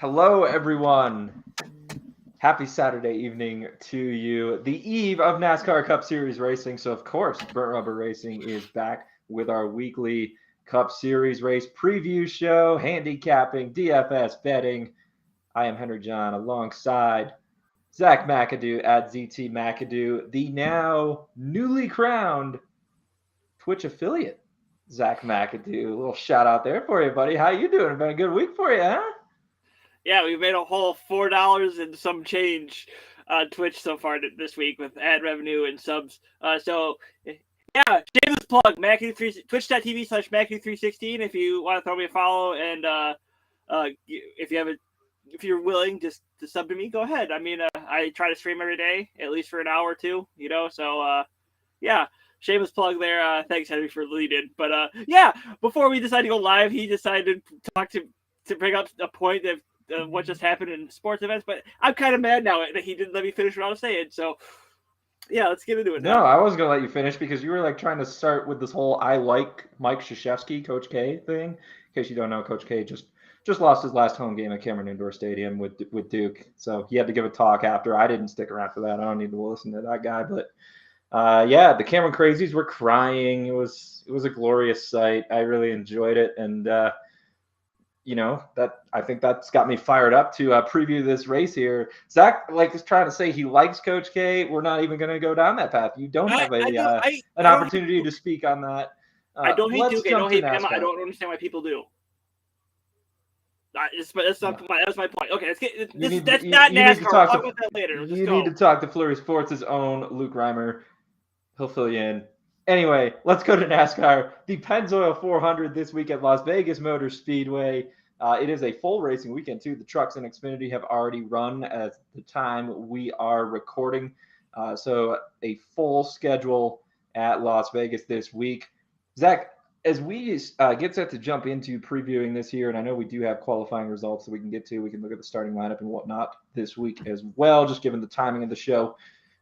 Hello, everyone. Happy Saturday evening to you. The eve of NASCAR Cup Series racing. So, of course, Burnt Rubber Racing is back with our weekly Cup Series race preview show, handicapping, DFS betting. I am Henry John alongside Zach McAdoo at ZT McAdoo, the now newly crowned Twitch affiliate. Zach McAdoo, a little shout out there for you, buddy. How you doing? Been a good week for you, huh? Yeah, we made a whole $4 and some change on Twitch so far this week with ad revenue and subs. Yeah, shameless plug, twitch.tv/McAdoo316 if you want to throw me a follow, and if you're willing just to sub to me, go ahead. I mean, I try to stream every day, at least for an hour or two, yeah. Shameless plug there. Thanks, Henry, for leading. But before we decided to go live, he decided to bring up a point that what just happened in sports events. But I'm kind of mad now that he didn't let me finish what I was saying. So, yeah, let's get into it now. No, I was going to let you finish because you were like trying to start with this whole I like Mike Krzyzewski, Coach K thing. In case you don't know, Coach K just lost his last home game at Cameron Indoor Stadium with Duke. So he had to give a talk after. I didn't stick around for that. I don't need to listen to that guy. But the Cameron Crazies were crying. It was a glorious sight. I really enjoyed it, and that I think that's got me fired up to preview this race here. Zach is trying to say he likes Coach K. We're not even going to go down that path. You don't have an opportunity to speak on that. I don't hate Duke. I don't hate Bama. I don't understand why people do. That's my point. Okay, that's not NASCAR. We'll talk about that later. You need to talk to Flurry Sports' own Luke Reimer. He'll fill you in. Anyway, let's go to NASCAR. The Pennzoil 400 this week at Las Vegas Motor Speedway. It is a full racing weekend, too. The trucks in Xfinity have already run at the time we are recording. So a full schedule at Las Vegas this week. Zach, as we get set to jump into previewing this year, and I know we do have qualifying results that we can get to. We can look at the starting lineup and whatnot this week as well, just given the timing of the show.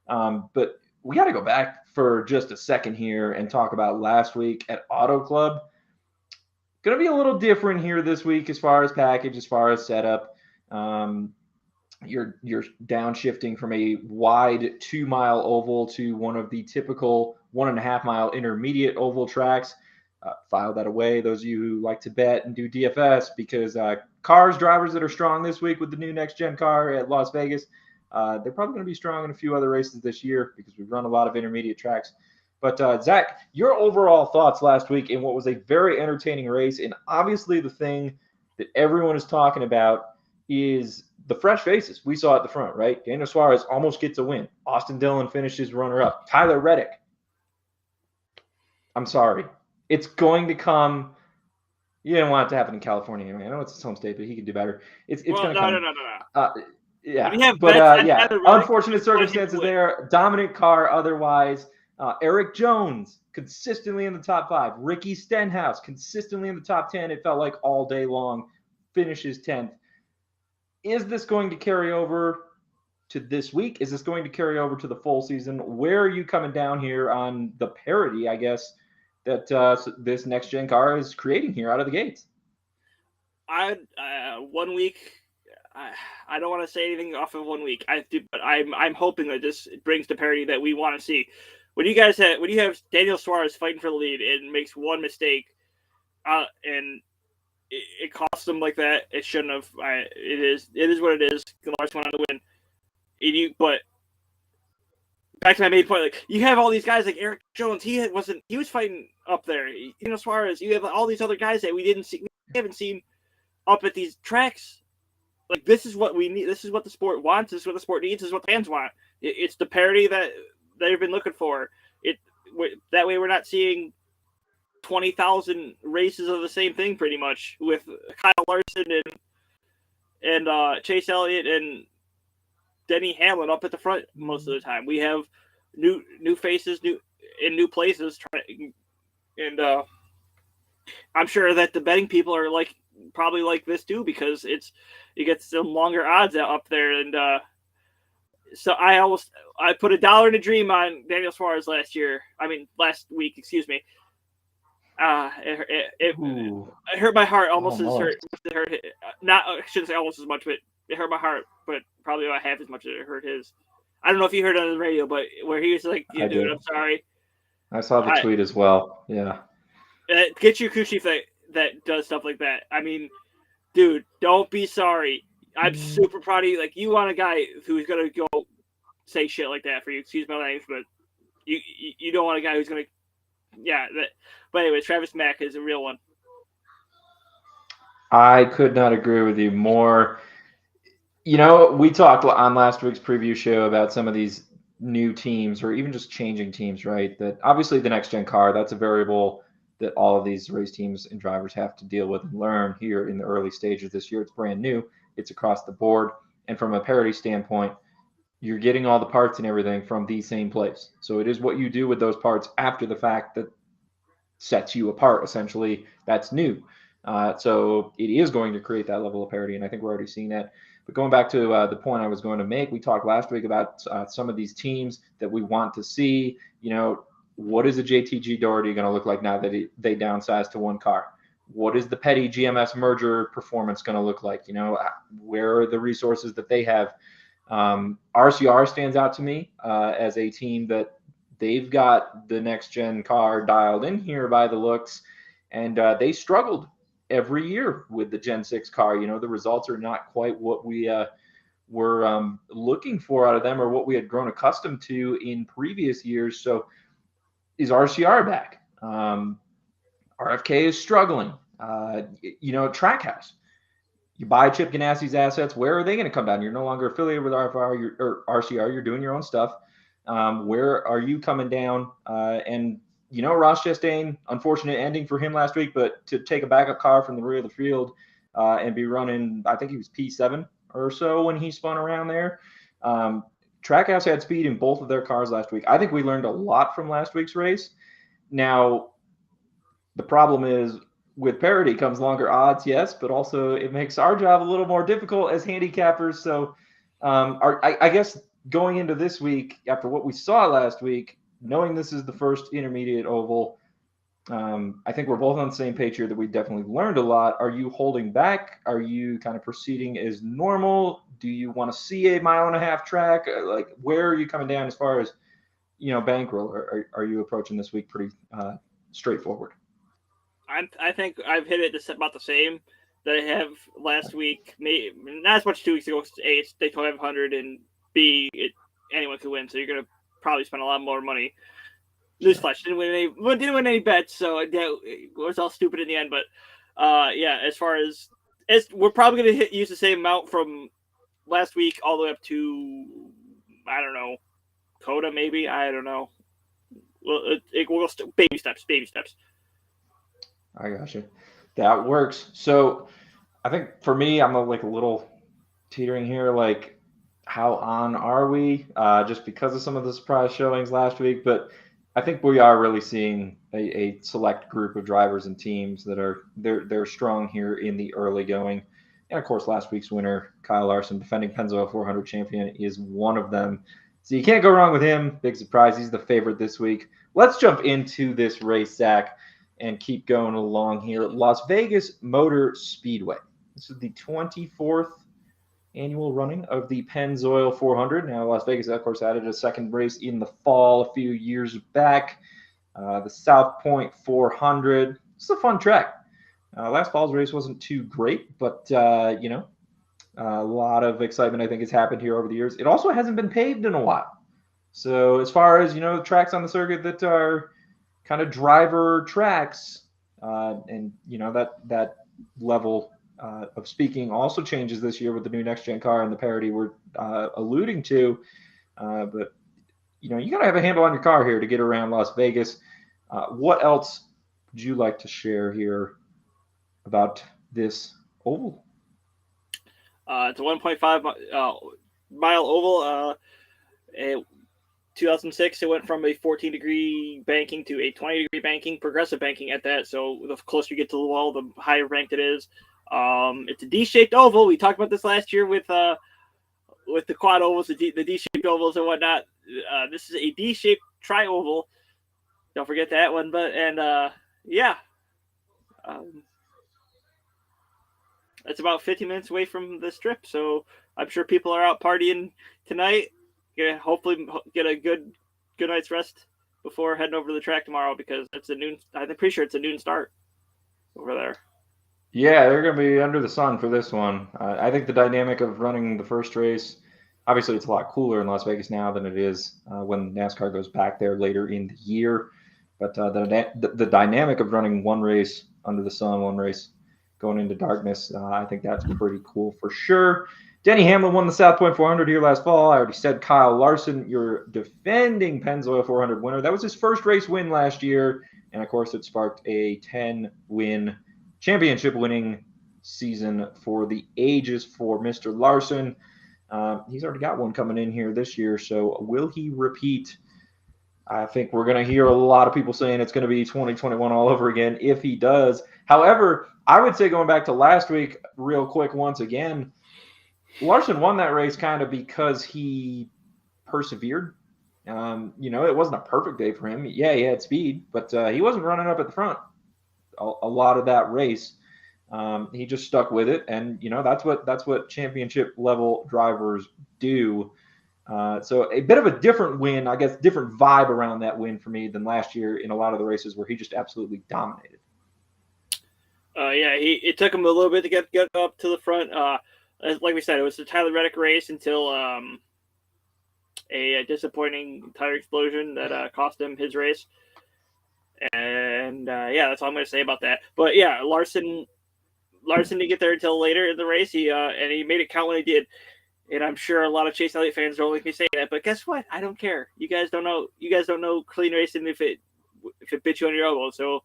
But we got to go back for just a second here and talk about last week at Auto Club. Going to be a little different here this week as far as package, as far as setup. You're downshifting from a wide 2-mile oval to one of the typical 1.5-mile intermediate oval tracks. File that away, those of you who like to bet and do DFS, because drivers that are strong this week with the new next-gen car at Las Vegas, they're probably going to be strong in a few other races this year because we've run a lot of intermediate tracks. But Zach, your overall thoughts last week in what was a very entertaining race, and obviously the thing that everyone is talking about is the fresh faces we saw at the front, right? Daniel Suarez almost gets a win. Austin Dillon finishes runner-up. Tyler Reddick. I'm sorry. It's going to come. You didn't want it to happen in California anyway. I know it's his home state, but he can do better. It's going to come. No. Unfortunate circumstances there. Dominant car otherwise. Eric Jones consistently in the top 5. Ricky Stenhouse consistently in the top 10. It felt like all day long. Finishes 10th. Is this going to carry over to this week? Is this going to carry over to the full season? Where are you coming down here on the parity, I guess, that this next-gen car is creating here out of the gates? 1 week. I don't want to say anything off of 1 week. But I'm hoping that this brings the parity that we want to see. When you have Daniel Suarez fighting for the lead and makes one mistake, and it costs him like that, it shouldn't have. It is what it is. Lars went on to win. But back to my main point, like you have all these guys like Eric Jones. He was fighting up there. Suarez. You have all these other guys that we haven't seen up at these tracks. Like this is what we need. This is what the sport wants. This is what the sport needs. This is what fans want. It's the parity that they've been looking for. That way we're not seeing 20,000 races of the same thing pretty much with Kyle Larson and Chase Elliott and Denny Hamlin up at the front most of the time. We have new faces, new places and I'm sure that the betting people are probably like this too, because you get some longer odds up there. And so I put $1 in a dream on Daniel Suarez last week, excuse me. It hurt my heart almost as hurt. Not I shouldn't say almost as much, but it hurt my heart, but probably about half as much as it hurt his. I don't know if you heard it on the radio, but where he was like, "Dude, I'm sorry." I saw the tweet as well. Yeah. Get you Kushi that does stuff like that. I mean, dude, don't be sorry. I'm super proud of you. Like, you want a guy who's gonna go say shit like that for you. Excuse my language, but you don't want a guy who's gonna. Yeah. But anyway, Travis Mack is a real one. I could not agree with you more. You know, we talked on last week's preview show about some of these new teams or even just changing teams, right? That obviously the next gen car, that's a variable that all of these race teams and drivers have to deal with and learn here in the early stages this year. It's brand new. It's across the board. And from a parity standpoint, you're getting all the parts and everything from the same place. So it is what you do with those parts after the fact that sets you apart, essentially. That's new. So it is going to create that level of parity, and I think we're already seeing that. But going back to the point I was going to make, we talked last week about some of these teams that we want to see. You know, what is a JTG Doherty going to look like now that they downsize to one car? What is the Petty GMS merger performance going to look like? You know, where are the resources that they have? RCR stands out to me as a team that they've got the next gen car dialed in here by the looks, and they struggled every year with the Gen 6 car. You know, the results are not quite what we were looking for out of them or what we had grown accustomed to in previous years. So is RCR back? RFK is struggling. You know, Trackhouse. You buy Chip Ganassi's assets. Where are they going to come down? You're no longer affiliated with RCR. You're doing your own stuff. Where are you coming down? And you know, Ross Chastain, unfortunate ending for him last week, but to take a backup car from the rear of the field and be running, I think he was P7 or so when he spun around there. Trackhouse had speed in both of their cars last week. I think we learned a lot from last week's race. Now, the problem is with parity comes longer odds, yes, but also it makes our job a little more difficult as handicappers. So I guess going into this week, after what we saw last week, knowing this is the first intermediate oval, I think we're both on the same page here that we definitely learned a lot. Are you holding back? Are you kind of proceeding as normal? Do you want to see a 1.5 mile track? Like, where are you coming down as far as, you know, bankroll? Are you approaching this week pretty straightforward? I think I've hit it about the same that I have last week. Maybe not as much 2 weeks ago. A, it's Daytona 500, and B, anyone could win. So you're gonna probably spend a lot more money. Newsflash, didn't win any bets, so it was all stupid in the end. But yeah, as far as we're probably gonna use the same amount from last week all the way up to, I don't know, Coda maybe. I don't know. Well, we'll go baby steps. I got you. That works. So I think for me, I'm like a little teetering here. Like, how on are we? Just because of some of the surprise showings last week, but I think we are really seeing a select group of drivers and teams that are they're strong here in the early going. And of course, last week's winner, Kyle Larson, defending Pennzoil 400 champion, is one of them. So you can't go wrong with him. Big surprise. He's the favorite this week. Let's jump into this race, Zach, and keep going along here. Las Vegas Motor Speedway. This is the 24th annual running of the Pennzoil 400. Now, Las Vegas, of course, added a second race in the fall a few years back. The South Point 400. It's a fun track. Last fall's race wasn't too great, but, you know, a lot of excitement, I think, has happened here over the years. It also hasn't been paved in a while. So as far as, you know, tracks on the circuit that are kind of driver tracks, and, you know, that level of speaking also changes this year with the new next-gen car and the parity we're alluding to. But, you know, you got to have a handle on your car here to get around Las Vegas. What else would you like to share here about this oval? It's a 1.5 mile oval. 2006, it went from a 14-degree banking to a 20-degree banking, progressive banking at that. So the closer you get to the wall, the higher ranked it is. It's a D-shaped oval. We talked about this last year with the quad ovals, the D-shaped ovals and whatnot. This is a D-shaped tri-oval. Don't forget that one. Yeah, It's about 50 minutes away from the strip, so I'm sure people are out partying tonight. Hopefully get a good night's rest before heading over to the track tomorrow, because it's a noon. I'm pretty sure it's a noon start over there. Yeah, they're going to be under the sun for this one. I think the dynamic of running the first race, obviously it's a lot cooler in Las Vegas now than it is when NASCAR goes back there later in the year. But the dynamic of running one race under the sun, one race going into darkness, I think that's pretty cool for sure. Denny Hamlin won the South Point 400 here last fall. I already said Kyle Larson, your defending Pennzoil 400 winner. That was his first race win last year. And of course, it sparked a 10-win championship winning season for the ages for Mr. Larson. He's already got one coming in here this year. So will he repeat? I think we're going to hear a lot of people saying it's going to be 2021 all over again if he does. However, I would say going back to last week real quick once again, Larson won that race kind of because he persevered. It wasn't a perfect day for him. Yeah, he had speed, but he wasn't running up at the front a lot of that race. He just stuck with it, and that's what championship level drivers do. So a bit of a different win, I guess, different vibe around that win for me than last year in a lot of the races where he just absolutely dominated. It took him a little bit to get up to the front. Like we said, it was the Tyler Reddick race until a disappointing tire explosion that cost him his race. And that's all I'm going to say about that. But yeah, Larson didn't get there until later in the race. He made it count when he did. And I'm sure a lot of Chase Elliott fans don't like me saying that, but guess what? I don't care. You guys don't know clean racing if it bit you on your elbow. So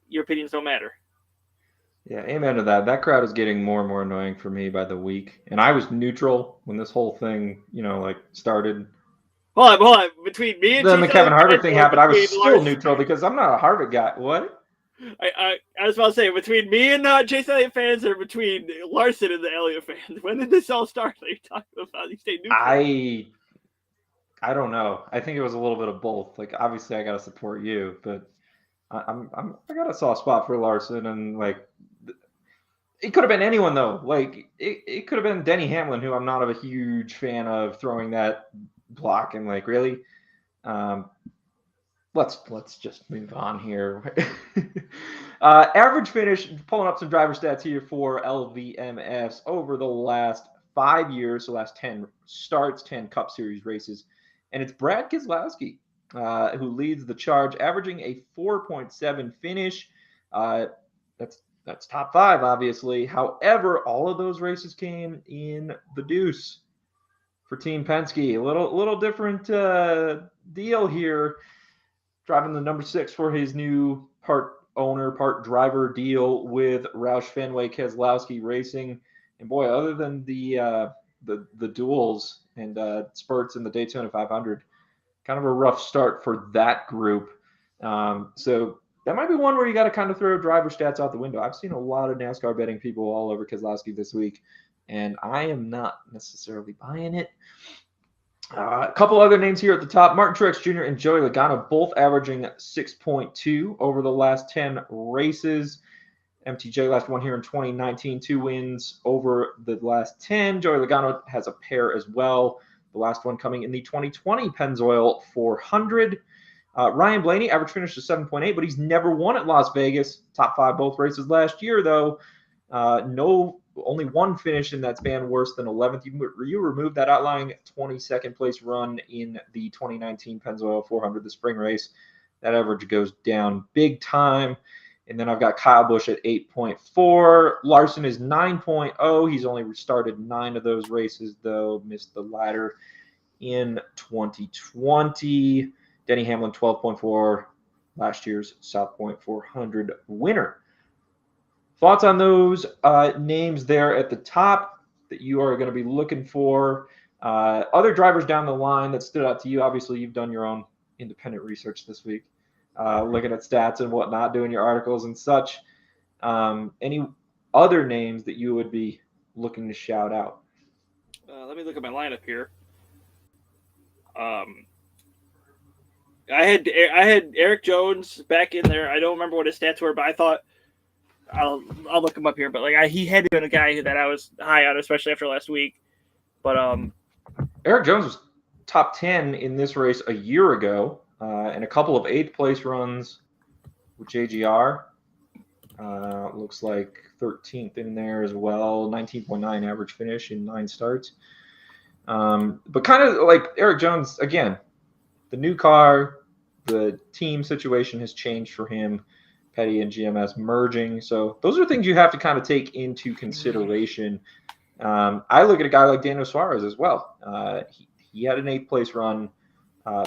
your opinions don't matter. Yeah, amen to that. That crowd is getting more and more annoying for me by the week. And I was neutral when this whole thing, started. Hold on. Between me and then the Kevin Harvick thing happened, I was still neutral because I'm not a Harvick guy. What? I was about to say, between me and Chase Elliott fans, or between Larson and the Elliott fans? When did this all start? Are you talking about you stay neutral? I don't know. I think it was a little bit of both. Like, obviously, I got to support you, but I got a soft spot for Larson, and it could have been anyone though. Like, it could have been Denny Hamlin, who I'm not a huge fan of throwing that block, and really. Let's just move on here. Average finish, pulling up some driver stats here for LVMS over the last 5 years, so last 10 starts, 10 Cup Series races. And it's Brad Keselowski who leads the charge, averaging a 4.7 finish. That's top 5, obviously. However, all of those races came in the deuce for Team Penske. A little different deal here. Driving the number 6 for his new part owner, part driver deal with Roush Fenway Keselowski Racing. And boy, other than the duels and spurts in the Daytona 500, kind of a rough start for that group. So that might be one where you got to kind of throw driver stats out the window. I've seen a lot of NASCAR betting people all over Keselowski this week, and I am not necessarily buying it. A couple other names here at the top. Martin Truex Jr. and Joey Logano both averaging 6.2 over the last 10 races. MTJ last one here in 2019, 2 wins over the last 10. Joey Logano has a pair as well. The last one coming in the 2020 Pennzoil 400. Ryan Blaney, average finish is 7.8, but he's never won at Las Vegas. Top 5 both races last year, though. Only one finish in that span worse than 11th. You removed that outlying 22nd place run in the 2019 Pennzoil 400, the spring race. That average goes down big time. And then I've got Kyle Busch at 8.4. Larson is 9.0. He's only started 9 of those races, though. Missed the ladder in 2020. Denny Hamlin, 12.4. Last year's South Point 400 winner. Thoughts on those names there at the top that you are going to be looking for? Other drivers down the line that stood out to you. Obviously, you've done your own independent research this week, looking at stats and whatnot, doing your articles and such. Any other names that you would be looking to shout out? Let me look at my lineup here. I had Eric Jones back in there. I don't remember what his stats were, but I thought I'll look him up here, but like he had been a guy that I was high on, especially after last week. But Eric Jones was top 10 in this race a year ago, and a couple of 8th place runs with JGR. Looks like 13th in there as well, 19.9 average finish in 9 starts. But kind of like Eric Jones, again, the new car, the team situation has changed for him, Petty and GMS merging. So those are things you have to kind of take into consideration. I look at a guy like Daniel Suarez as well. He had an 8th place run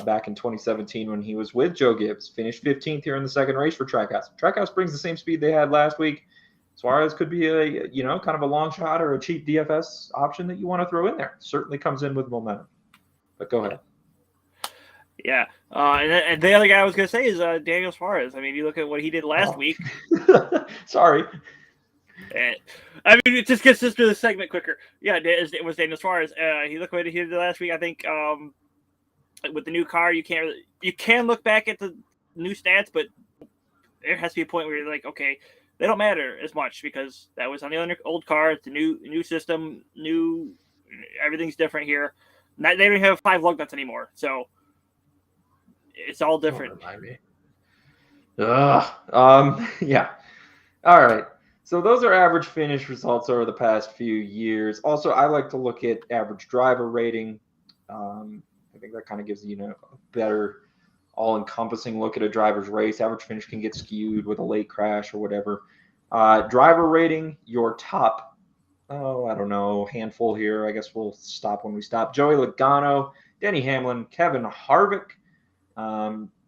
back in 2017 when he was with Joe Gibbs, finished 15th here in the second race for Trackhouse. Trackhouse brings the same speed they had last week. Suarez could be a, kind of a long shot or a cheap DFS option that you want to throw in there. Certainly comes in with momentum. But go ahead. Yeah. And the other guy I was going to say is Daniel Suarez. I mean, you look at what he did last week. Sorry. I mean, it just gets us to the segment quicker. Yeah, it was Daniel Suarez. He looked what he did last week. I think with the new car, you can look back at the new stats, but there has to be a point where you're like, okay, they don't matter as much because that was on the old car. It's a new system, everything's different here. They don't have 5 lug nuts anymore, so it's all different. Don't remind me. Yeah. All right. So those are average finish results over the past few years. Also, I like to look at average driver rating. I think that kind of gives a better all-encompassing look at a driver's race. Average finish can get skewed with a late crash or whatever. Driver rating, your top, I don't know, handful here. I guess we'll stop when we stop. Joey Logano, Denny Hamlin, Kevin Harvick,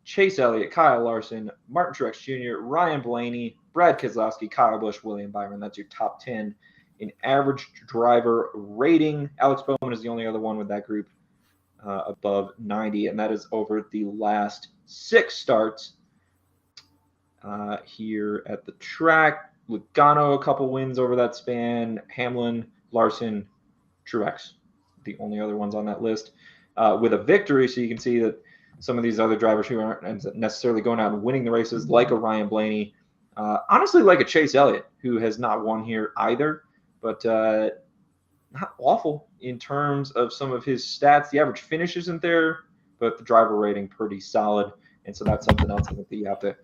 Chase Elliott, Kyle Larson, Martin Truex Jr., Ryan Blaney, Brad Keselowski, Kyle Busch, William Byron. That's your top 10 in average driver rating. Alex Bowman is the only other one with that group above 90, and that is over the last 6 starts here at the track. Logano, a couple wins over that span. Hamlin, Larson, Truex, the only other ones on that list with a victory. So you can see that some of these other drivers who aren't necessarily going out and winning the races, like a Ryan Blaney, honestly like a Chase Elliott, who has not won here either, but not awful in terms of some of his stats. The average finish isn't there, but the driver rating pretty solid. And so that's something else I think that you have to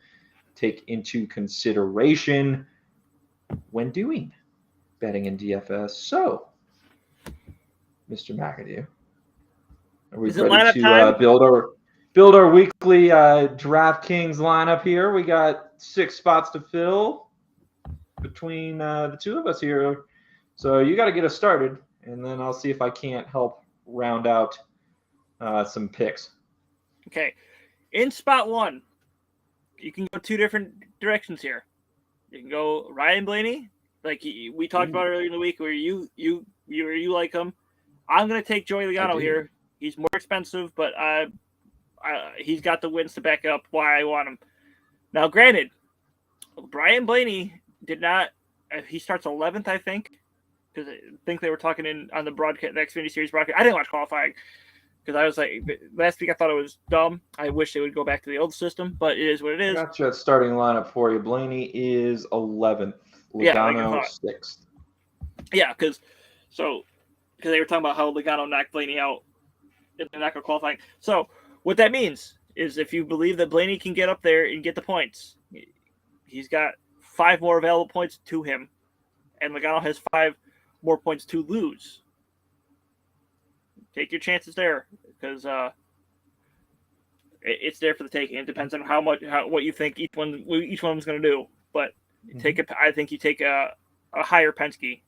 take into consideration when doing betting in DFS. So, Mr. McAdoo, are we ready to build our weekly DraftKings lineup here? We got 6 spots to fill between the two of us here. So you got to get us started, and then I'll see if I can't help round out some picks. Okay. In spot 1, you can go 2 different directions here. You can go Ryan Blaney, like we talked about earlier in the week, where you like him. I'm going to take Joey Logano here. He's more expensive, but he's got the wins to back up why I want him. Now, granted, Brian Blaney did not. He starts 11th, I think, because I think they were talking on the broadcast, the Xfinity Series broadcast. I didn't watch qualifying because I was like, last week I thought it was dumb. I wish they would go back to the old system, but it is what it is. Got you at starting lineup for you. Blaney is 11th. Logano 6th. Yeah, because they were talking about how Logano knocked Blaney out in the NASCAR qualifying. So what that means is if you believe that Blaney can get up there and get the points, he's got 5 more available points to him, and Logano has 5 more points to lose. Take your chances there because it's there for the taking. It depends on what you think each one's going to do. But I think you take a higher Penske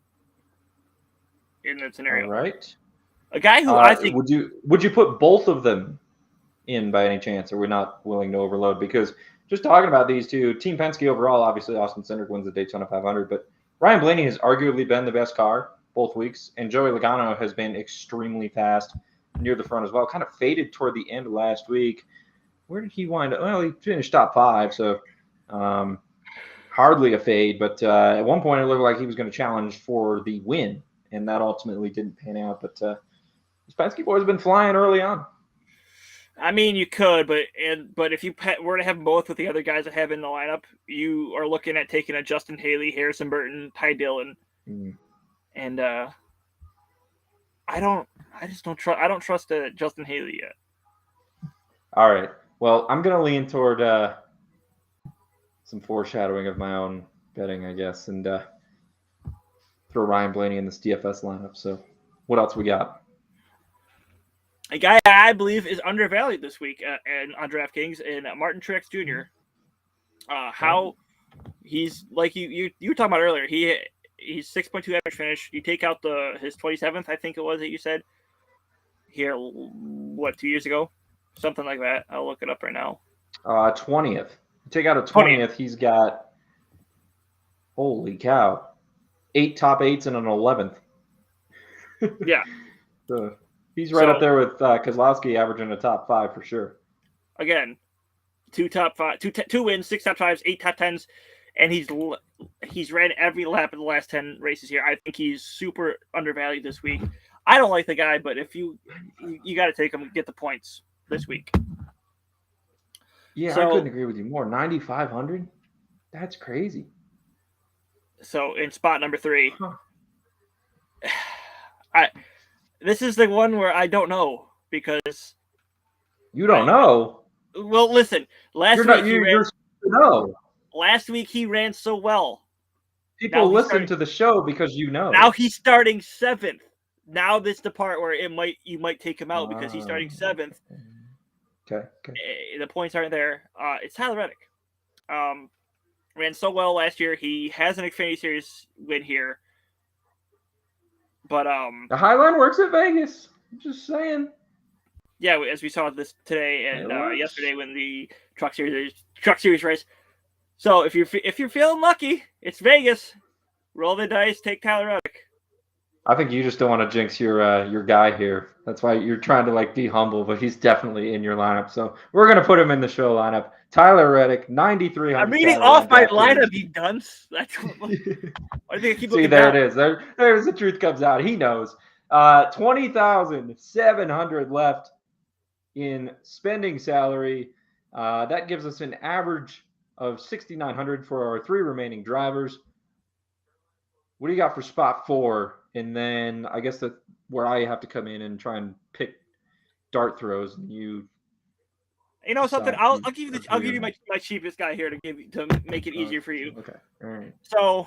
in that scenario. All right. A guy who I think would you put both of them in by any chance, or we're not willing to overload? Because just talking about these two, Team Penske overall, obviously Austin Cindric wins the Daytona 500, but Ryan Blaney has arguably been the best car both weeks, and Joey Logano has been extremely fast near the front as well. Kind of faded toward the end of last week. Where did he wind up? Well, he finished top 5, so hardly a fade, but at one point it looked like he was going to challenge for the win, and that ultimately didn't pan out. But this Penske boy has been flying early on. I mean, you could, but if you were to have them both with the other guys I have in the lineup, you are looking at taking a Justin Haley, Harrison Burton, Ty Dillon, and I just don't trust. I don't trust Justin Haley yet. All right. Well, I'm gonna lean toward some foreshadowing of my own betting, I guess, and throw Ryan Blaney in this DFS lineup. So, what else we got? A guy I believe is undervalued this week and on DraftKings, and Martin Truex Jr. How he's like you were talking about earlier. He's 6.2 average finish. You take out his 27th, I think it was that you said here. What, 2 years ago, something like that. I'll look it up right now. 20th. Take out a 20th. He's got, holy cow, 8 top 8s and an 11th. Yeah. So he's right up there with Kozlowski, averaging a top 5 for sure. Again, 2 wins, 6 top 5s, 8 top 10s, and he's ran every lap of the last 10 races here. I think he's super undervalued this week. I don't like the guy, but if you got to take him and get the points this week. Yeah, I couldn't agree with you more. 9,500? That's crazy. So in spot number 3, this is the one where I don't know because you don't know. Well, listen. Last week he ran so well. People listen to the show because you know. Now he's starting 7th. Now this is the part where you might take him out because he's starting 7th. Okay. The points aren't there. It's Tyler Reddick. Ran so well last year. He has an Xfinity Series win here. But the Highline works at Vegas. I'm just saying. Yeah, as we saw this today and yesterday when the Truck Series race. So if you're feeling lucky, it's Vegas. Roll the dice. Take Tyler Reddick. I think you just don't want to jinx your guy here. That's why you're trying to be humble, but he's definitely in your lineup. So we're gonna put him in the show lineup. Tyler Reddick, 9,300. I'm reading off my lineup, you dunce. That's what, I think I keep See, there it is. There's the truth comes out. He knows. 20,700 left in spending salary. That gives us an average of 6,900 for our 3 remaining drivers. What do you got for spot 4? And then I guess that's where I have to come in and try and pick dart throws. And you know something? I'll give you my cheapest guy here to make it easier for you. Okay. All right. So,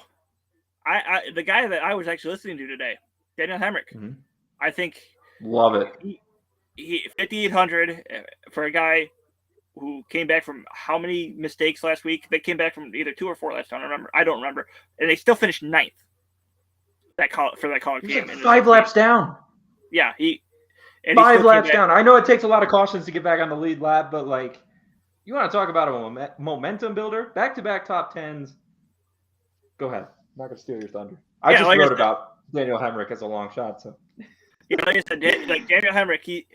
I the guy that I was actually listening to today, Daniel Heimrich. Mm-hmm. I think love it. He 5,800 for a guy who came back from how many mistakes last week? They came back from either 2 or 4 last time. I don't remember, and they still finished 9th. That college game. 5 laps down. Yeah, 5 laps down. I know it takes a lot of cautions to get back on the lead lap, but you want to talk about a momentum builder? Back-to-back top 10s. Go ahead. I'm not going to steal your thunder. I just wrote about Daniel Heimrich as a long shot. So, yeah, like I said, Daniel Heimrich, he's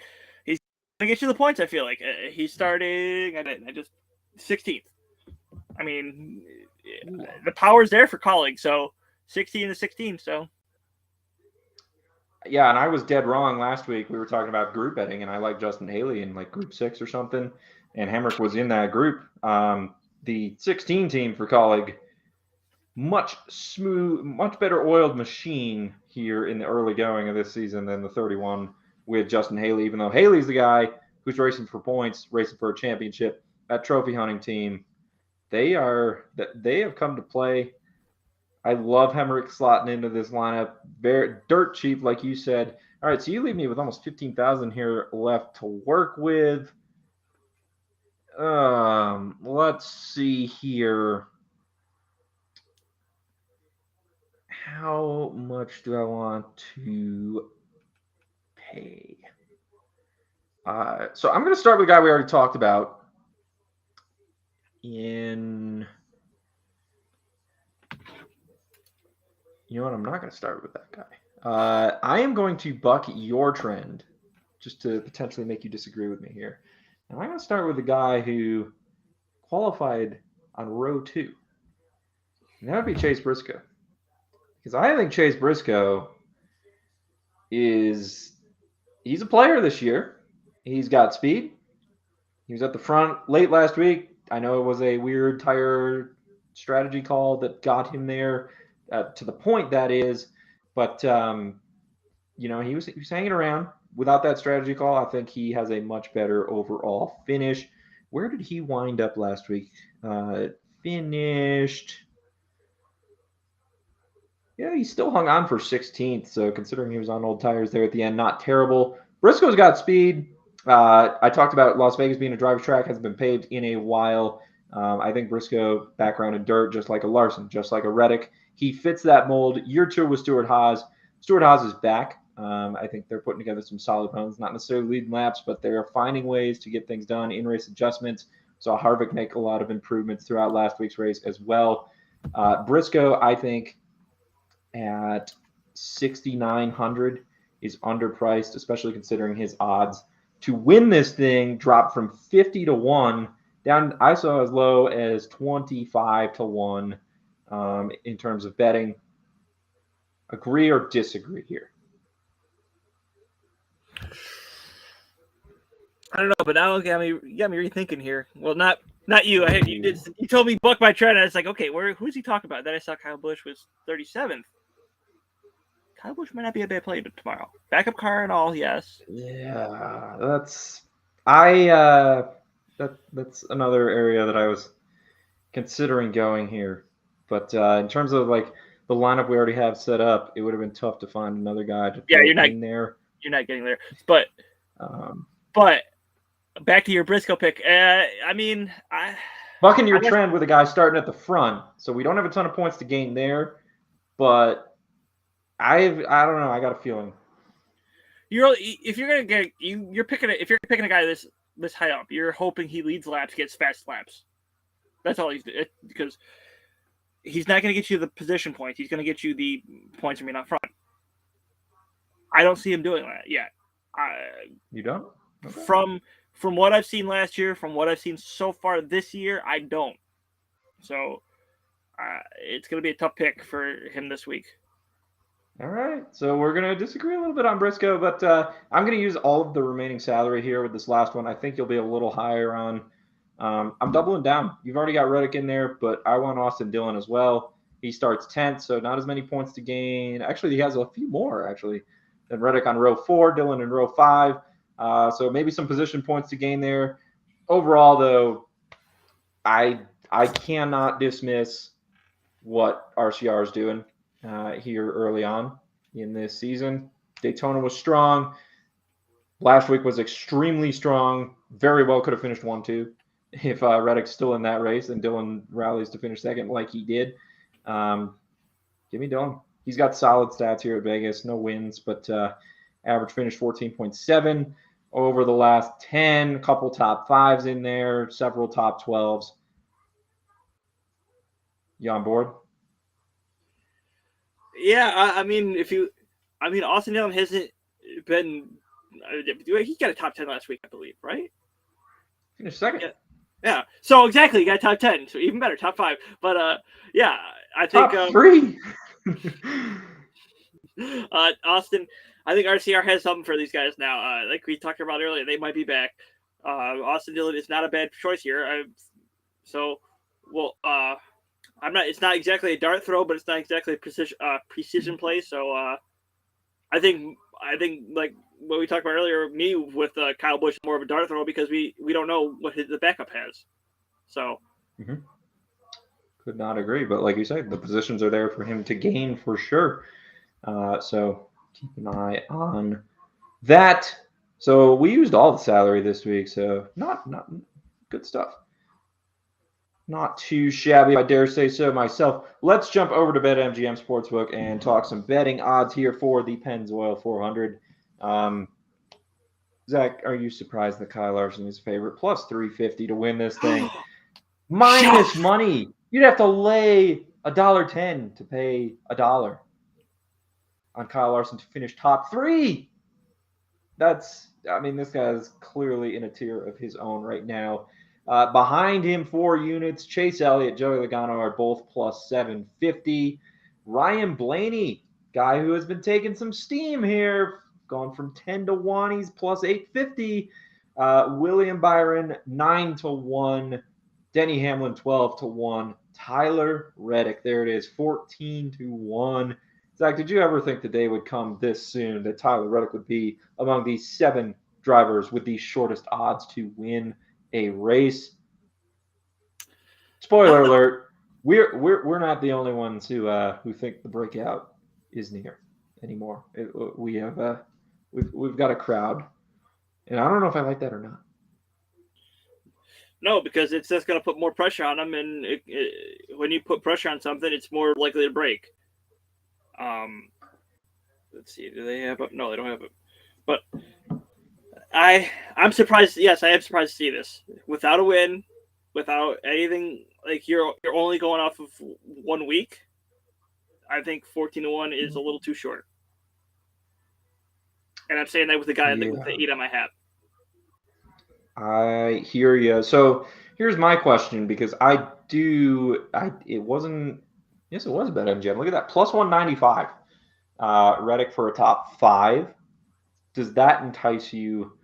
going to get you the points. I feel like he's starting. I just 16th. I mean, the power's there for Colleague, so 16 to 16. So. Yeah, and I was dead wrong last week. We were talking about group betting, and I like Justin Haley in group 6 or something, and Heimrich was in that group. The 16 team for Colleague, much better oiled machine here in the early going of this season than the 31 with Justin Haley, even though Haley's the guy who's racing for points, racing for a championship. That trophy hunting team, they have come to play. I love Heimrich slotting into this lineup. Very dirt cheap, like you said. All right, so you leave me with almost 15,000 here left to work with. Let's see here. How much do I want to pay? So I'm going to start with a guy we already talked about. You know what? I'm not going to start with that guy. I am going to buck your trend just to potentially make you disagree with me here. And I'm going to start with a guy who qualified on row 2. And that would be Chase Briscoe. Because I think Chase Briscoe he's a player this year. He's got speed. He was at the front late last week. I know it was a weird tire strategy call that got him there to the point that is, but he was hanging around without that strategy call. I think he has a much better overall finish. Where did he wind up last week? Finished. Yeah, he still hung on for 16th. So considering he was on old tires there at the end, not terrible. Briscoe's got speed. I talked about Las Vegas being a driver's track, hasn't been paved in a while. I think Briscoe, background in dirt, just like a Larson, just like a Reddick. He fits that mold. Year 2 with Stuart Haas. Stuart Haas is back. I think they're putting together some solid runs, not necessarily leading laps, but they're finding ways to get things done, in-race adjustments. Saw Heimrich make a lot of improvements throughout last week's race as well. Briscoe, I think, at 6,900 is underpriced, especially considering his odds to win this thing dropped from 50 to 1 down. I saw as low as 25 to 1 in terms of betting. Agree or disagree here? I don't know, but now you got me rethinking here. Well, not you. You told me book my trend, and it's like, okay, who's he talking about? Then I saw Kyle Busch was 37th. Kyle Busch might not be a bad play tomorrow. Backup car and all, yes. Yeah, that's another area that I was considering going here. But in terms of like the lineup we already have set up, it would have been tough to find another guy to throw in there. You're not getting there. But back to your Briscoe pick. Bucking your trend with a guy starting at the front, so we don't have a ton of points to gain there. But I don't know. I got a feeling. If you're picking a guy this high up, you're hoping he leads laps, gets fast laps. That's all he's doing, because he's not going to get you the position points. He's going to get you the points from being up front. I don't see him doing that yet. You don't? Okay. From what I've seen last year, from what I've seen so far this year, I don't. So it's going to be a tough pick for him this week. All right, so we're going to disagree a little bit on Briscoe, but I'm going to use all of the remaining salary here with this last one. I think you'll be a little higher on. I'm doubling down. You've already got Reddick in there, but I want Austin Dillon as well. He starts 10th, so not as many points to gain. Actually, he has a few more, than Reddick on row 4, Dillon in row 5. So maybe some position points to gain there. Overall, though, I cannot dismiss what RCR is doing here early on in this season. Daytona was strong. Last week was extremely strong. Very well could have finished 1-2 if Reddick's still in that race and Dillon rallies to finish second like he did. Give me Dillon. He's got solid stats here at Vegas. No wins, but average finish 14.7 over the last 10. A couple top 5s in there, several top 12s. You on board? Yeah, Austin Dillon hasn't been. He got a top 10 last week, I believe, right? Finished second. Yeah. So exactly, he got top 10, so even better, top 5. But I think top 3. Austin, I think RCR has something for these guys now. Like we talked about earlier, they might be back. Austin Dillon is not a bad choice here. I'm not. It's not exactly a dart throw, but it's not exactly a precision play. So I think like what we talked about earlier, me with Kyle Busch, more of a dart throw because we don't know what the backup has. So could not agree, but like you said, the positions are there for him to gain for sure. So keep an eye on that. So we used all the salary this week, so not good stuff. Not too shabby, if I dare say so myself. Let's jump over to BetMGM Sportsbook and talk some betting odds here for the Pennzoil 400. Zach, are you surprised that Kyle Larson is favorite? Plus 350 to win this thing. Minus money. You'd have to lay $1.10 to pay $1 on Kyle Larson to finish top 3. This guy is clearly in a tier of his own right now. Behind him, 4 units. Chase Elliott, Joey Logano are both plus 750. Ryan Blaney, guy who has been taking some steam here, gone from 10 to 1. He's plus 850. William Byron 9-1, Denny Hamlin 12-1, Tyler Reddick, there it is, 14-1. Zach, did you ever think the day would come this soon that Tyler Reddick would be among these 7 drivers with the shortest odds to win a race? Spoiler alert: we're not the only ones who think the breakout is near anymore. We've got a crowd, and I don't know if I like that or not. No, because it's just going to put more pressure on them, and when you put pressure on something, it's more likely to break. Let's see. Do they have it? No, they don't have it. But I'm surprised. Yes, I am surprised to see this without a win, without anything. Like you're only going off of 1 week. I think 14-1 is a little too short. And I'm saying that with the guy with the 8 on my hat. I hear you. So here's my question, because it wasn't. Yes, it was BetMGM. Look at that, plus 195. Reddick for a top 5. Does that entice you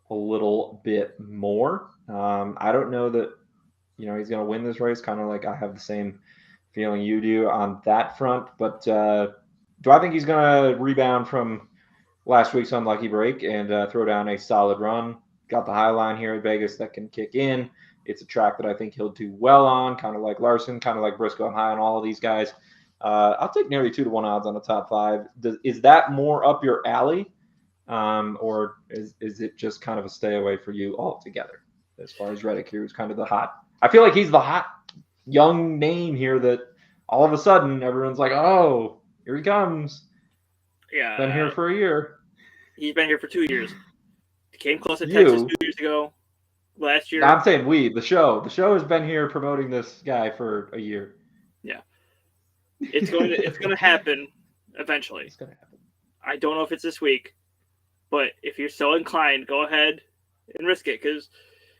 a little bit more? I don't know that he's going to win this race. Kind of like I have the same feeling you do on that front. But do I think he's going to rebound from last week's unlucky break and throw down a solid run? Got the high line here at Vegas that can kick in. It's a track that I think he'll do well on, kind of like Larson, kind of like Briscoe. I'm high on all of these guys. I'll take nearly 2-1 odds on the top 5. Is that more up your alley, or is it just kind of a stay away for you altogether? As far as Reddick here, who's kind of the hot. I feel like he's the hot young name here that all of a sudden everyone's like, oh, here he comes. Yeah, been here for a year. He's been here for 2 years. He came close to Texas 2 years ago. Last year, I'm saying the show has been here promoting this guy for a year. Yeah, it's going to happen eventually. It's going to happen. I don't know if it's this week, but if you're so inclined, go ahead and risk it, because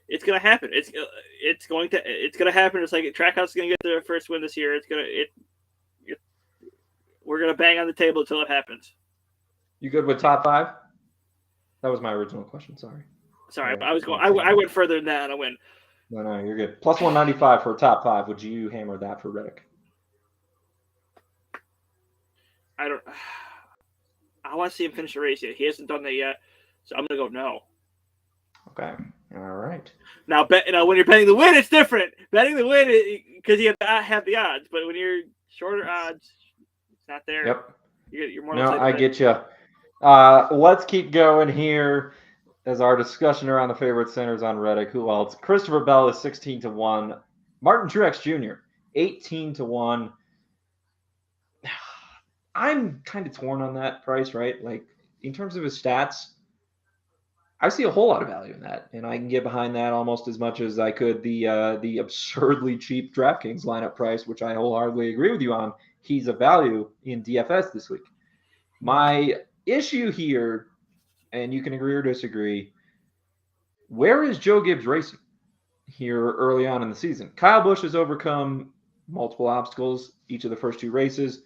it's going to happen. It's going to happen. It's like Trackhouse is going to get their first win this year. We're going to bang on the table until it happens. You good with top 5? That was my original question. Sorry. I went further than that on a win. No, you're good. Plus 195 for a top 5. Would you hammer that for Reddick? I want to see him finish the race yet. He hasn't done that yet, so I'm gonna go no. Okay. All right. Now, when you're betting the win, it's different. Betting the win, because you have the odds, but when you're shorter odds, it's not there. Yep. You're more. No, I get you. Let's keep going here as our discussion around the favorite centers on Reddick. Who else? Christopher Bell is 16-1. Martin Truex Jr. 18-1. I'm kind of torn on that price, right? Like, in terms of his stats, I see a whole lot of value in that, and I can get behind that almost as much as I could the absurdly cheap DraftKings lineup price, which I wholeheartedly agree with you on. He's a value in DFS this week. My issue here, and you can agree or disagree, where is Joe Gibbs racing here early on in the season? Kyle Busch has overcome multiple obstacles each of the first 2 races.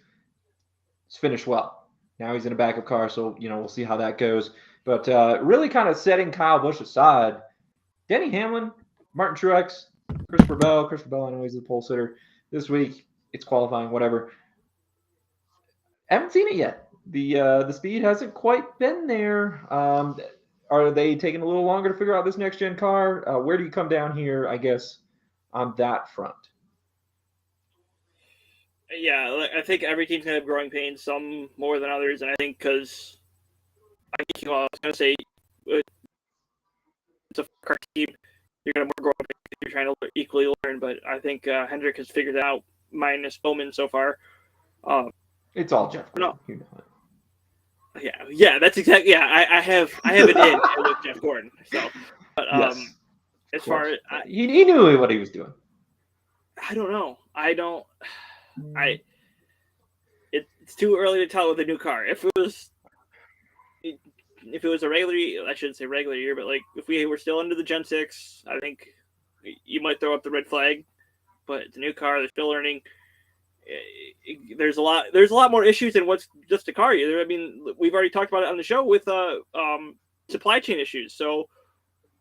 He's finished well. Now he's in a backup car, so we'll see how that goes. But really kind of setting Kyle Busch aside, Denny Hamlin, Martin Truex, Christopher Bell. I know he's the pole sitter this week. It's qualifying, whatever. I haven't seen it yet. The speed hasn't quite been there. Are they taking a little longer to figure out this next-gen car? Where do you come down here, I guess, on that front? Yeah, I think every team's going to have growing pains, some more than others. And I think I was going to say, it's a car team, you're going to have more growing pains. You're trying to equally learn. But I think Hendrick has figured it out, minus Bowman so far. It's all Jeff Gordon. No. You know it. Yeah, that's exactly. Yeah, I have it in with Jeff Gordon. So, but yes, as far as he knew what he was doing. I don't know. It's too early to tell with a new car. If it was a regular, I shouldn't say regular year, but like if we were still under the Gen 6, I think you might throw up the red flag. But it's a new car; they're still learning. There's a lot more issues than what's just a car. I mean, we've already talked about it on the show with supply chain issues. So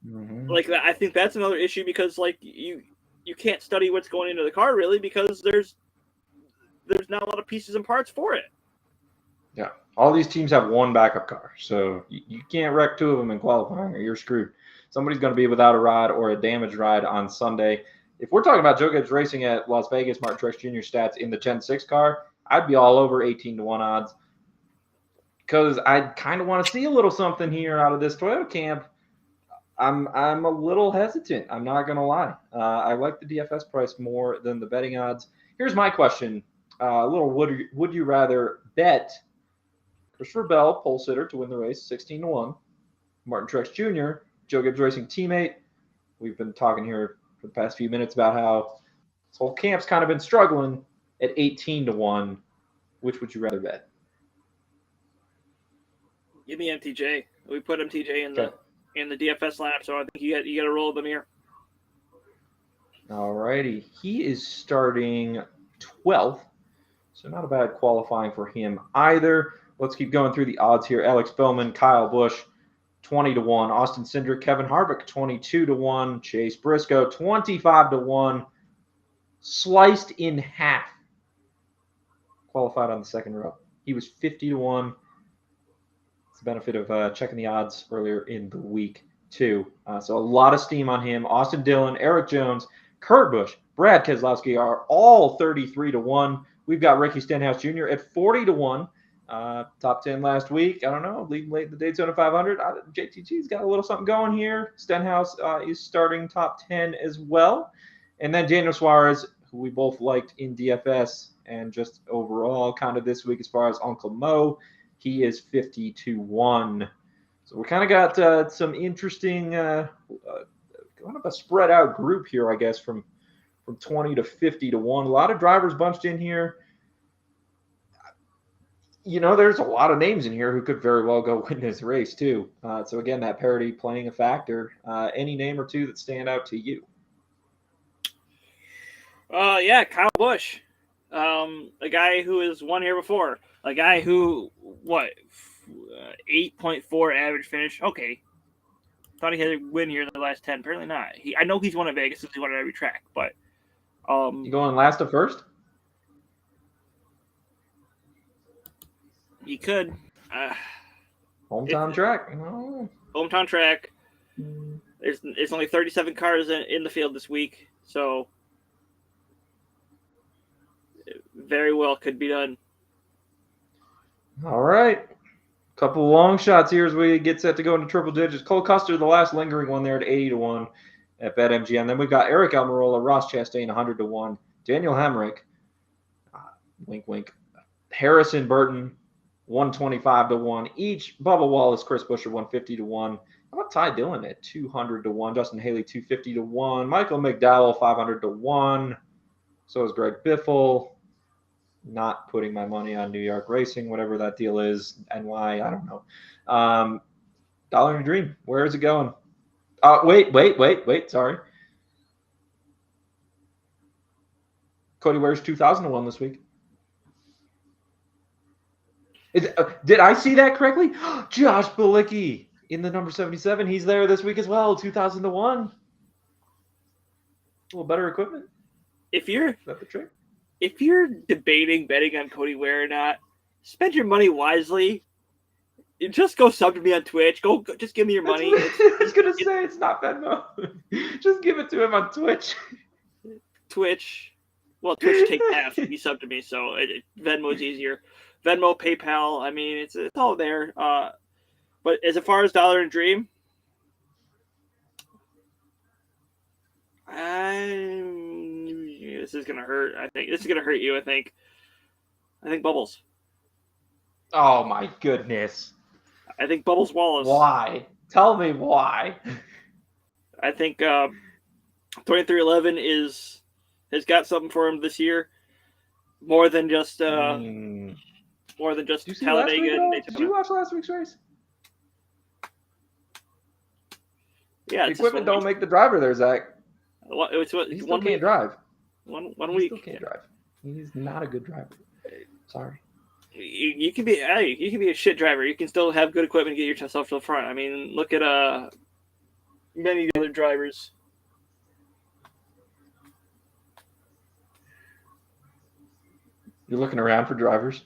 Mm-hmm. Like, I think that's another issue because, like, you can't study what's going into the car, really, because there's not a lot of pieces and parts for it. Yeah. All these teams have one backup car, so you can't wreck two of them in qualifying or you're screwed. Somebody's going to be without a ride or a damaged ride on Sunday. If we're talking about Joe Gibbs Racing at Las Vegas, Martin Truex Jr. stats in the Gen 6 car, I'd be all over 18-1 odds because I kind of want to see a little something here out of this Toyota camp. I'm a little hesitant. I'm not going to lie. I like the DFS price more than the betting odds. Here's my question. A little would you rather bet Christopher Bell, pole sitter, to win the race, 16-1. Martin Truex Jr., Joe Gibbs Racing teammate. We've been talking here for the past few minutes about how this whole camp's kind of been struggling at 18-1. Which would you rather bet? Give me MTJ. We put MTJ in the DFS lineup, so I think you got to roll them here. All righty. He is starting 12th, so not a bad qualifying for him either. Let's keep going through the odds here. Alex Bowman, Kyle Busch, 20-1. Austin Cindric, Kevin Harvick, 22-1. Chase Briscoe, 25-1. Sliced in half. Qualified on the second row. He was 50-1. It's the benefit of checking the odds earlier in the week, too. So a lot of steam on him. Austin Dillon, Eric Jones, Kurt Busch, Brad Keselowski are all 33-1. We've got Ricky Stenhouse Jr. at 40-1. Top 10 last week. I don't know. Leading late in the Daytona 500. JTG's got a little something going here. Stenhouse is starting top 10 as well. And then Daniel Suarez, who we both liked in DFS and just overall kind of this week as far as Uncle Mo, he is 50-1. So we kind of got some interesting, kind of a spread out group here, I guess, from 20 to 50-1. A lot of drivers bunched in here. You know, there's a lot of names in here who could very well go win this race, too. So, again, that parity playing a factor. Any name or two that stand out to you? Yeah, Kyle Busch. A guy who has won here before. A guy who, 8.4 average finish? Okay. Thought he had a win here in the last 10. Apparently not. I know he's won at Vegas since he won at every track, but... you going last to first? He could. Hometown track. Oh. Hometown track. There's only 37 cars in the field this week, so very well could be done. All right. Couple of long shots here as we get set to go into triple digits. Cole Custer, the last lingering one there at 80-1 at BetMGM. Then we've got Eric Almirola, Ross Chastain, 100-1. Daniel Heimrich, wink, wink. Harrison Burton, 125-1 each. Bubba Wallace, Chris Buescher, 150-1. How about Ty Dillon at 200-1? Justin Haley, 250-1. Michael McDowell, 500-1. So is Greg Biffle. Not putting my money on New York Racing, whatever that deal is, and why, I don't know. Dollar and Dream, where is it going? Wait, sorry. Cody Ware's 2001 this week. Did I see that correctly? Josh Bilicki in the number 77. He's there this week as well, 2001. A little better equipment. Is that the trick? If you're debating betting on Cody Ware or not, spend your money wisely. Just go sub to me on Twitch. Just give me your money. I was gonna say it's not Venmo. Just give it to him on Twitch. Twitch. Well, Twitch takes half if you sub to me, so Venmo's easier. Venmo, PayPal. I mean, it's all there. But as far as Dollar and Dream, this is gonna hurt. I think this is gonna hurt you. I think Bubbles. Oh my goodness! I think Bubbles Wallace. Why? Tell me why. I think 2311 has got something for him this year, more than just Talladega and Daytona. Did you watch last week's race? Yeah, the equipment don't make the driver there, Zach. He still can't drive. One he week. Still can't drive. He's not a good driver. Sorry. You can be a shit driver. You can still have good equipment and get yourself to the front. I mean, look at many other drivers. You're looking around for drivers?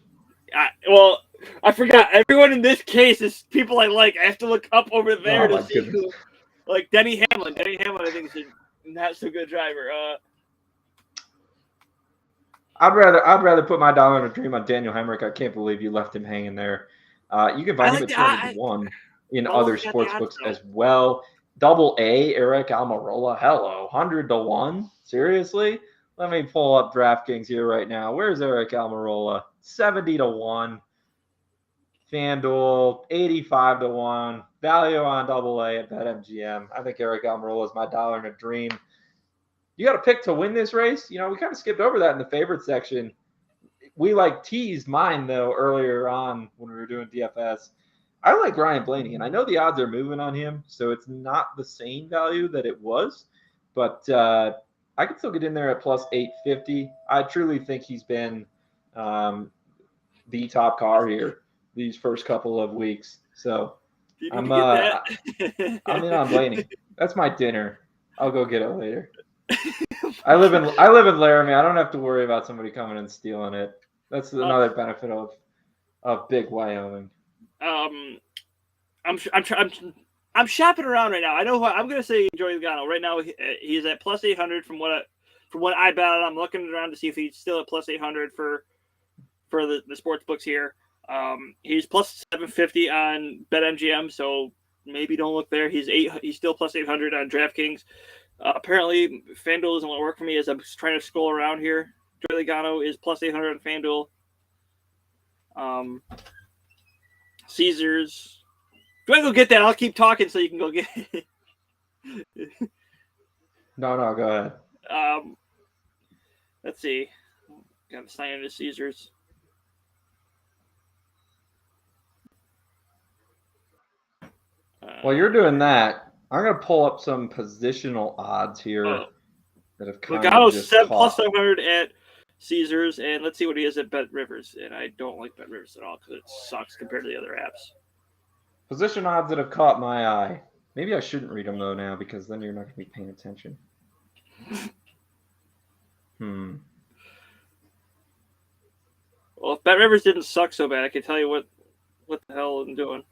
I forgot. Everyone in this case is people I like. I have to look up over there to see goodness. who. Like Denny Hamlin. Denny Hamlin, I think, is a not so good driver. I'd rather put my dollar in a dream on Daniel Heimrich. I can't believe you left him hanging there. You can find him at 201 in other sports books as well. Double A, Eric Almirola. Hello, 100-1. Seriously? Let me pull up DraftKings here right now. Where's Eric Almirola? 70-1. FanDuel, 85-1. Value on Double A at BetMGM. I think Eric Almirola is my dollar in a dream. You got to pick to win this race. We kind of skipped over that in the favorite section. We teased mine though earlier on when we were doing DFS. I like Ryan Blaney, and I know the odds are moving on him, so it's not the same value that it was, but I could still get in there at plus 850. I truly think he's been the top car here these first couple of weeks. So I'm in on Blaney. That's my dinner. I'll go get it later. I live in Laramie. I don't have to worry about somebody coming and stealing it. That's another benefit of big Wyoming. I'm shopping around right now. I know what I'm going to say. Joey Logano right now. He's at plus 800 from what I bet. I'm looking around to see if he's still at plus 800 for the sports books here. He's plus 750 on BetMGM, so maybe don't look there. He's still plus 800 on DraftKings. Apparently, FanDuel doesn't want to work for me as I'm trying to scroll around here. Joey Logano is plus 800 on FanDuel. Caesars. Do I go get that? I'll keep talking so you can go get it. No, go ahead. Let's see. Got to sign into Caesars. While you're doing that, I'm going to pull up some positional odds here that have kind of just plus 700 at Caesars, and let's see what he is at Bet Rivers. And I don't like Bet Rivers at all because it sucks compared to the other apps. Position odds that have caught my eye. Maybe I shouldn't read them though now because then you're not going to be paying attention. Well, if Bet Rivers didn't suck so bad, I can tell you what the hell I'm doing.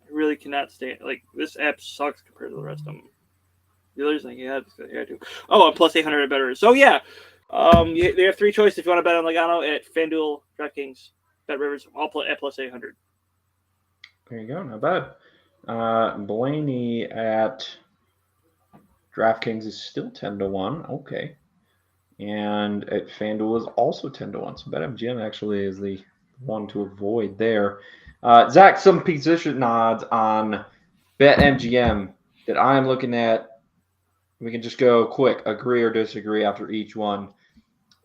I really cannot stand this app sucks compared to the rest of them. The others like, yeah, I do. Oh, I'm plus 800 at Bet Rivers. So yeah, they have three choices if you want to bet on Logano at FanDuel, DraftKings, Bet Rivers, all at plus 800. There you go, not bad. Blaney at DraftKings is still 10-1. Okay. And at FanDuel is also 10-1. So BetMGM actually is the one to avoid there. Zach, some position odds on BetMGM that I'm looking at. We can just go quick, agree or disagree after each one.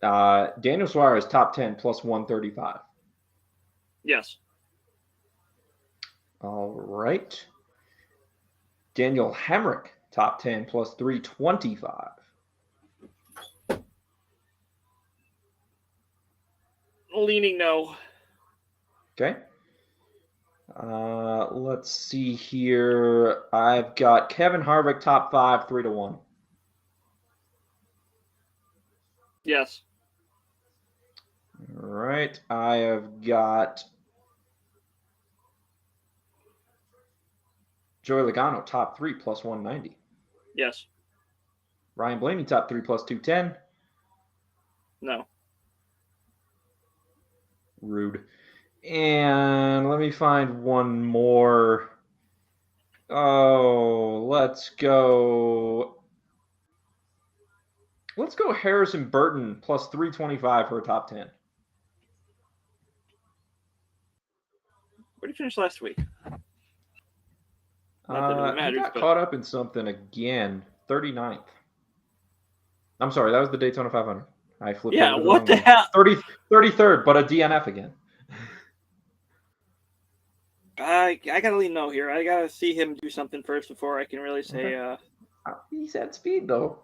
Daniel Suarez, top 10, plus 135. Yes. All right. Daniel Heimrich, top 10, plus 325. Leaning no. Okay. Let's see here. I've got Kevin Harvick, top 5, 3-1. Yes. All right. I have got Joey Logano, top 3, plus 190. Yes. Ryan Blaney, top 3, plus 210. No. Rude. And let me find one more. Oh, let's go. Let's go Harrison Burton, plus 325 for a top 10. Where did you finish last week? He got caught up in something again. 39th. I'm sorry, that was the Daytona 500. I flipped. Yeah, what the hell? 33rd, but a DNF again. I gotta lean no here. I gotta see him do something first before I can really say. Okay. He's at speed though.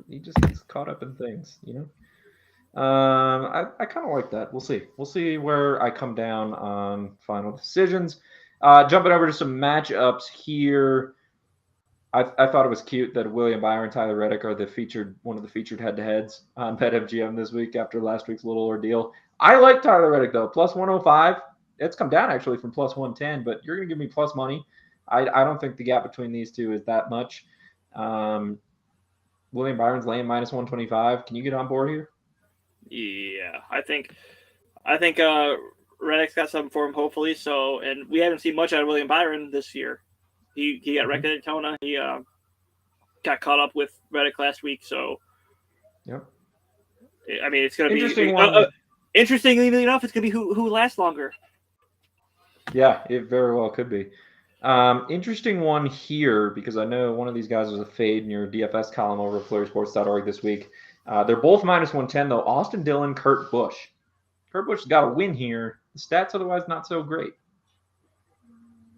He just gets caught up in things, I kind of like that. We'll see. We'll see where I come down on final decisions. Jumping over to some matchups here. I thought it was cute that William Byron and Tyler Reddick are one of the featured head-to-heads on BetMGM this week after last week's little ordeal. I like Tyler Reddick, though. Plus 105. It's come down, actually, from plus 110, but you're going to give me plus money. I don't think the gap between these two is that much. William Byron's laying minus 125. Can you get on board here? Yeah, I think Reddick's got something for him, hopefully. So, and we haven't seen much out of William Byron this year. He got wrecked at Daytona. He got caught up with Reddick last week. So, yep. I mean, it's going to be interesting one. Interestingly enough, it's going to be who lasts longer. Yeah, it very well could be. Interesting one here, because I know one of these guys was a fade in your DFS column over at FlurrySports.org this week. They're both minus 110, though. Austin Dillon, Kurt Busch. Kurt Busch's got a win here. The stats otherwise not so great.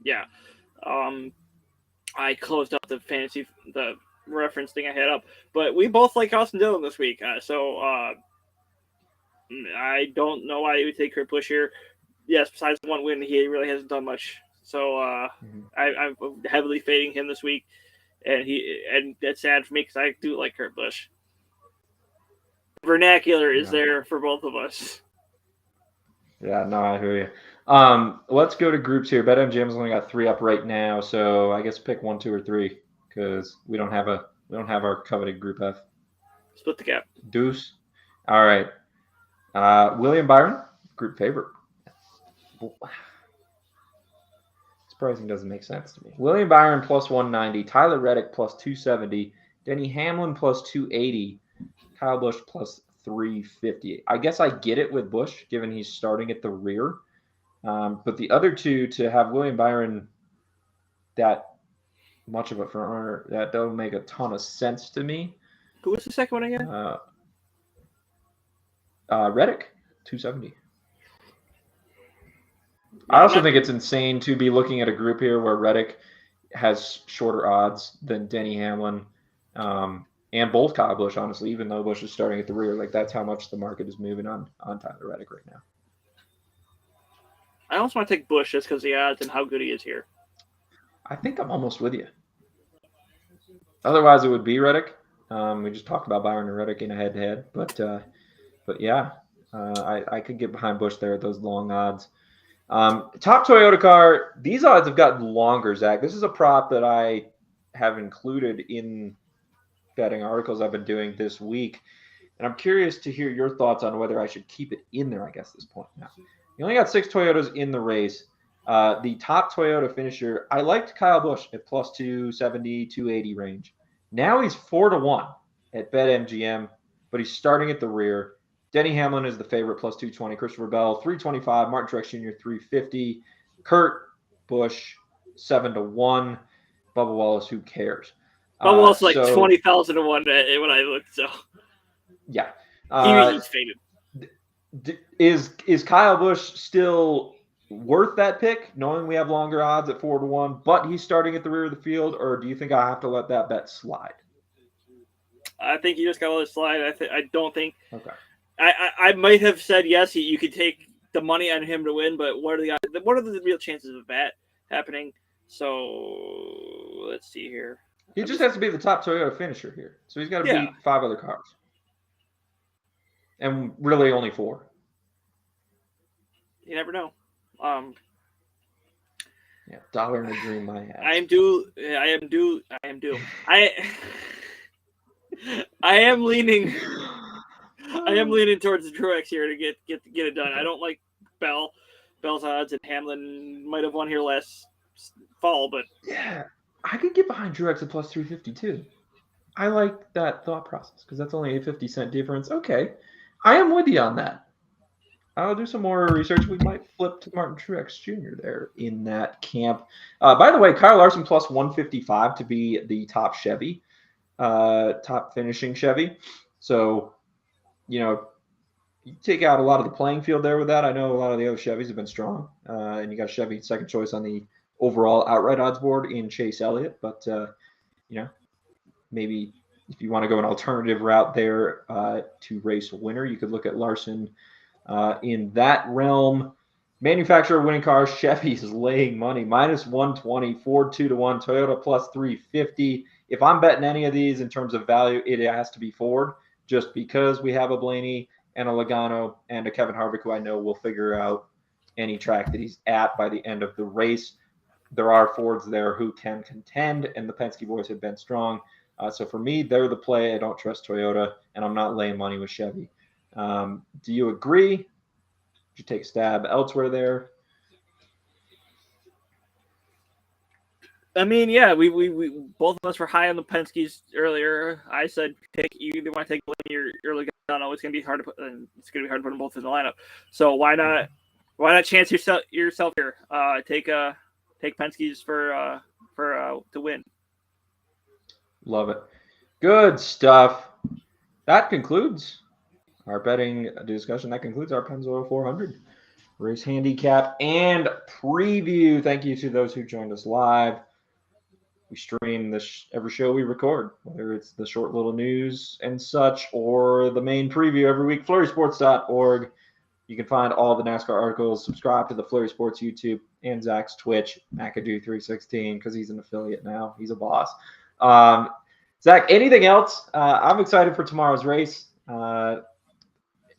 Yeah. I closed up the reference thing I had up, but we both like Austin Dillon this week. So I don't know why you would take Kurt Busch here. Yes, besides one win, he really hasn't done much. So I'm heavily fading him this week, and that's sad for me because I do like Kurt Busch. Vernacular is there for both of us. Yeah, no, I hear you. Let's go to groups here. BetMGM's only got 3 up right now, so I guess pick 1, 2, or 3 because we don't have our coveted Group F. Split the gap. Deuce. All right. William Byron, group favorite. Surprising doesn't make sense to me. William Byron plus 190, Tyler Reddick plus 270, Denny Hamlin plus 280, Kyle Busch plus 350. I guess I get it with Busch, given he's starting at the rear. But the other two, to have William Byron that much of a front runner, that don't make a ton of sense to me. Who was the second one again? Reddick, 270. I also think it's insane to be looking at a group here where Reddick has shorter odds than Denny Hamlin and both Kyle Busch, honestly, even though Busch is starting at the rear. Like, that's how much the market is moving on Tyler Reddick right now. I also want to take Busch just because of the odds and how good he is here. I think I'm almost with you. Otherwise, it would be Reddick. We just talked about Byron and Reddick in a head-to-head. But yeah, I could get behind Busch there at those long odds. Top Toyota car, these odds have gotten longer, Zach. This is a prop that I have included in betting articles I've been doing this week. And I'm curious to hear your thoughts on whether I should keep it in there, I guess, at this point now. You only got 6 Toyotas in the race. The top Toyota finisher, I liked Kyle Busch at plus 270, 280 range. Now he's 4-1 at BetMGM, but he's starting at the rear. Denny Hamlin is the favorite, plus 220. Christopher Bell, 325. Martin Truex Jr., 350. Kurt Busch, 7-1. Bubba Wallace, who cares? Bubba Wallace like 20,000 to 1 when I looked. So yeah, he's faded. Is Kyle Busch still worth that pick, knowing we have longer odds at 4-1, but he's starting at the rear of the field, or do you think I have to let that bet slide? I think you just got to let it slide. I don't think. Okay. I might have said yes. You could take the money on him to win, but what are the real chances of that happening? So let's see here. He just has to be the top Toyota finisher here, so he's got to beat 5 other cars, and really only 4. You never know. Yeah, dollar in a dream I have. I am due. I am leaning. I am leaning towards the Truex here to get it done. I don't like Bell's odds, and Hamlin might have won here last fall, but yeah, I could get behind Truex at plus 350 too. I like that thought process because that's only a 50-cent difference. Okay, I am with you on that. I'll do some more research. We might flip to Martin Truex Jr. there in that camp. By the way, Kyle Larson plus 155 to be the top Chevy, top finishing Chevy. So, you take out a lot of the playing field there with that. I know a lot of the other Chevys have been strong, and you got Chevy second choice on the overall outright odds board in Chase Elliott. But, maybe if you want to go an alternative route there to race a winner, you could look at Larson in that realm. Manufacturer winning cars, Chevy's laying money, -120, Ford 2-1, Toyota +350. If I'm betting any of these in terms of value, it has to be Ford, just because we have a Blaney and a Logano and a Kevin Harvick, who I know will figure out any track that he's at by the end of the race. There are Fords there who can contend, and the Penske boys have been strong. So for me, they're the play. I don't trust Toyota, and I'm not laying money with Chevy. Do you agree? Did you take a stab elsewhere there? I mean, yeah, we both of us were high on the Penske's earlier. I said you either want to take Blaney or Logano. It's gonna be hard to put. It's gonna be hard to put them both in the lineup. So why not chance yourself here? Take Penske's for to win. Love it. Good stuff. That concludes our betting discussion. That concludes our Pennzoil 400 race handicap and preview. Thank you to those who joined us live. We stream this every show we record, whether it's the short little news and such or the main preview every week. FlurrySports.org. You can find all the NASCAR articles. Subscribe to the Flurry Sports YouTube and Zach's Twitch, McAdoo316, because he's an affiliate now. He's a boss. Zach, anything else? I'm excited for tomorrow's race.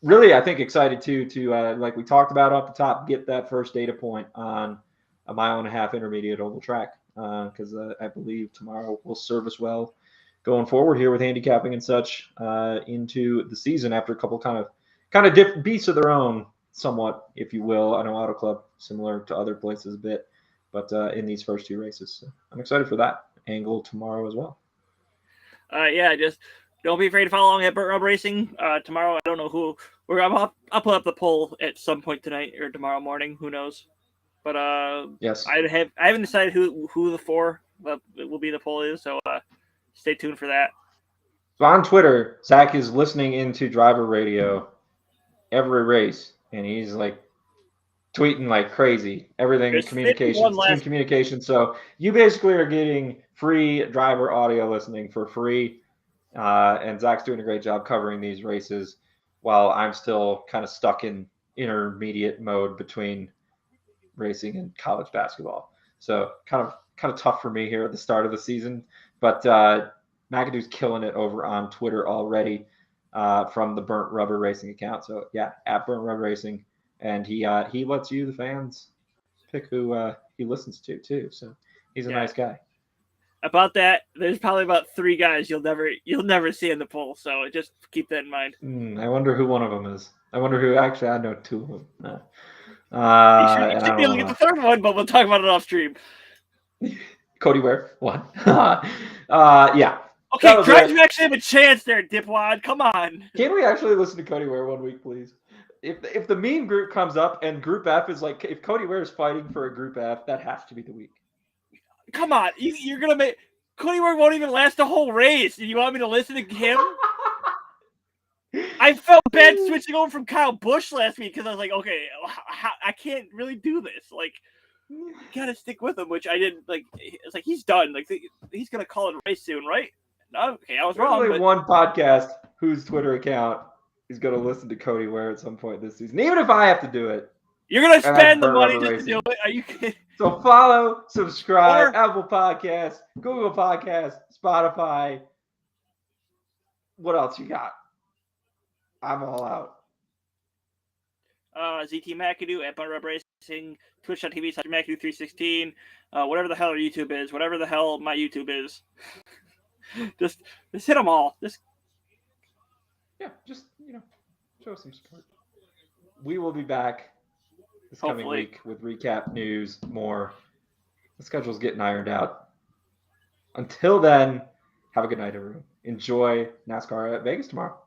Really, I think excited to like we talked about off the top, get that first data point on a 1.5 mile intermediate oval track, because I believe tomorrow will serve us well going forward here with handicapping and such into the season after a couple kind of different beasts of their own, somewhat, if you will. I know Auto Club similar to other places a bit, but in these first two races, so I'm excited for that angle tomorrow as well. Yeah, just don't be afraid to follow along at Burnt Rubber Racing tomorrow. I don't know who. I'll put up the poll at some point tonight or tomorrow morning. Who knows? But yes, I haven't decided who the four will be the poll is. So stay tuned for that. So on Twitter, Zach is listening into driver radio every race, and he's like tweeting like crazy. Everything There's communications, team communication. So you basically are getting free driver audio listening for free. And Zach's doing a great job covering these races while I'm still kind of stuck in intermediate mode between racing and college basketball. So kind of tough for me here at the start of the season. But McAdoo's killing it over on Twitter already from the Burnt Rubber Racing account. So yeah, at Burnt Rubber Racing. And he lets you, the fans, pick who he listens to too. So he's a nice guy. About that, there's probably about 3 guys you'll never see in the poll. So just keep that in mind. I wonder who one of them is. I wonder who. Actually, I know 2 of them. You should be able to get the 3rd one, but we'll talk about it off stream. Cody Ware, 1. Yeah. Okay, Grimes, you actually have a chance there, dipwad. Come on. Can we actually listen to Cody Ware 1 week, please? If the meme group comes up and Group F is like, if Cody Ware is fighting for a Group F, that has to be the week. Come on, you're gonna make Cody Ware won't even last the whole race. You want me to listen to him? I felt bad switching over from Kyle Busch last week because I was like, okay, I can't really do this. Like, you gotta stick with him, which I didn't like. It's like he's done. Like he's gonna call it a race soon, right? No, okay, I was wrong. There's only one podcast whose Twitter account is gonna listen to Cody Ware at some point this season, even if I have to do it. You're gonna spend the money just to do it. Are you kidding? So follow, subscribe, Apple Podcasts, Google Podcasts, Spotify. What else you got? I'm all out. ZT McAdoo at Burnt Rubber Racing, Twitch.tv/McAdoo316, whatever the hell our YouTube is, whatever the hell my YouTube is. just hit them all. Just show some support. We will be back this coming week with recap news, more. The schedule's getting ironed out. Until then, have a good night, everyone. Enjoy NASCAR at Vegas tomorrow.